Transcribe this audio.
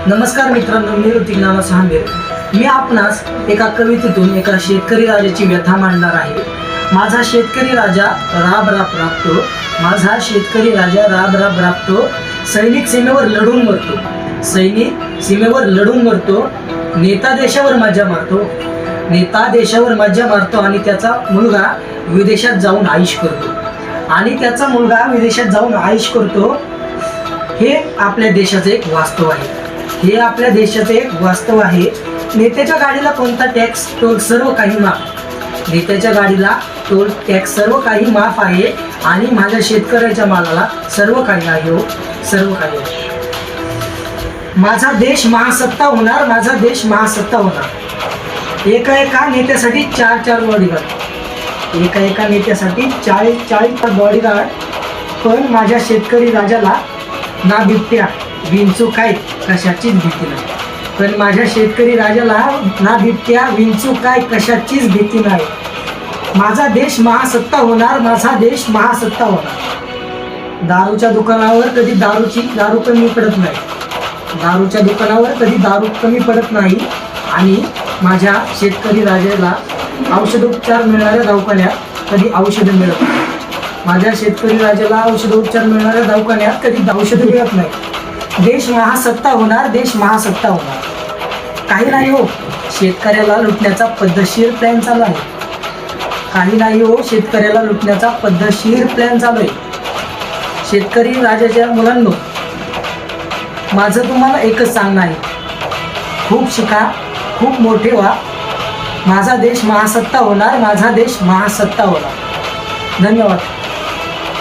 नमस्कार मित्रांनो, मी ऋतिक नाना सहांबीर. मी आपणास एका कवितेतून एका शेतकरी राजाची व्यथा मांडणार आहे. माझा शेतकरी राजा राब राब राबतो, माझा शेतकरी राजा राब राब राबतो. सैनिक सीमेवर लढून मरतो, सैनिक सीमेवर लढून मरतो. नेता देशावर मज्जा मारतो, नेता देशावर मज्जा मारतो. आणि त्याचा मुलगा विदेशात जाऊन आईश करतो, आणि त्याचा मुलगा विदेशात जाऊन आईश करतो. हे आपल्या देशाचं एक वास्तव आहे, हे आपल्या देशाचं एक वास्तव आहे. नेत्याच्या गाडीला कोणता टॅक्स, टोल सर्व काही माफ. नेत्याच्या गाडीला टोल टॅक्स सर्व काही माफ आहे, आणि माझ्या शेतकऱ्याच्या मालाला सर्व काही आहे हो, सर्व काही आहे. माझा देश महासत्ता होणार, माझा देश महासत्ता होणार. एका नेत्यासाठी 4 बॉडीगार्ड, एका नेत्यासाठी 40 बॉडीगार्ड. पण माझ्या शेतकरी राजाला ना बिबट्या विंचू काय कशाचीच भीती नाही. पण माझ्या शेतकरी राजाला ना बिबट्या विंचू काय कशाचीच भीती नाही. माझा देश महासत्ता होणार, माझा देश महासत्ता होणार. दारूच्या दुकानावर कधी दारू कमी पडत नाही, दारूच्या दुकानावर कधी दारू कमी पडत नाही. आणि माझ्या शेतकरी राजाला औषधोपचार मिळणाऱ्या दवाखान्यात कधी औषधं मिळत नाही. माझ्या शेतकरी राजाला औषधोपचार मिळणाऱ्या दवाखान्यात कधी औषधं मिळत नाही. देश महासत्ता होणार, देश महासत्ता होणार. काही नाही हो, शेतकऱ्याला लुटण्याचा पद्धतशीर प्लॅन चालू आहे. काही नाही हो, शेतकऱ्याला लुटण्याचा पद्धतशीर प्लॅन चालू आहे. शेतकरी राजाच्या मुलांनो, माझं तुम्हाला एकच सांगणं आहे, खूप शिका, खूप मोठे व्हा. माझा देश महासत्ता होणार, माझा देश महासत्ता होणार. धन्यवाद.